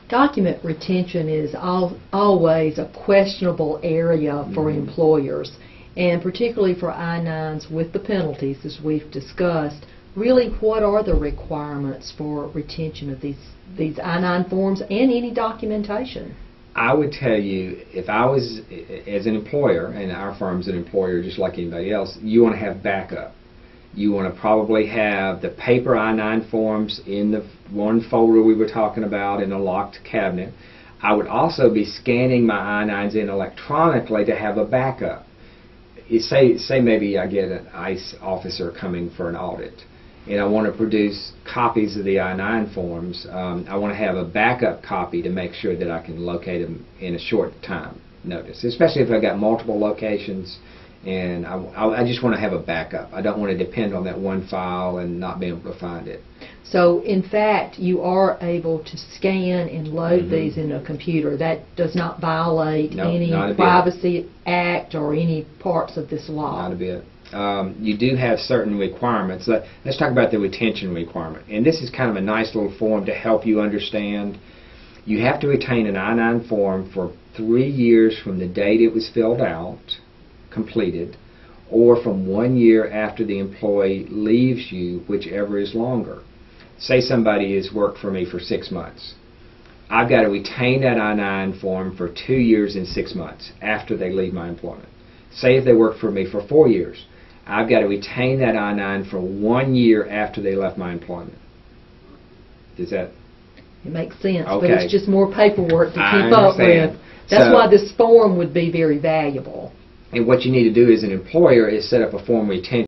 Document retention is always a questionable area for employers, and particularly for I-9s with the penalties, as we've discussed. Really, what are the requirements for retention of these I-9 forms and any documentation? I would tell you, if I was, as an employer, and our firm's an employer just like anybody else, you want to have backup. You want to probably have the paper I-9 forms in the one folder we were talking about in a locked cabinet. I would also be scanning my I-9s in electronically to have a backup. Say maybe I get an ICE officer coming for an audit, and I want to produce copies of the I-9 forms. I want to have a backup copy to make sure that I can locate them in a short time notice, especially if I've got multiple locations, and I just want to have a backup. I don't want to depend on that one file and not be able to find it. So, in fact, you are able to scan and load these in a computer. That does not violate any Privacy Act or any parts of this law. Not a bit. You do have certain requirements. Let's talk about the retention requirement. And this is kind of a nice little form to help you understand. You have to retain an I-9 form for 3 years from the date it was filled out, completed, or from 1 year after the employee leaves you, whichever is longer. Say somebody has worked for me for 6 months. I've got to retain that I-9 form for 2 years and 6 months after they leave my employment. Say if they worked for me for 4 years, I've got to retain that I-9 for 1 year after they left my employment. Does that? It makes sense, okay. But it's just more paperwork to keep up with. That's why this form would be very valuable. And what you need to do as an employer is set up a form retention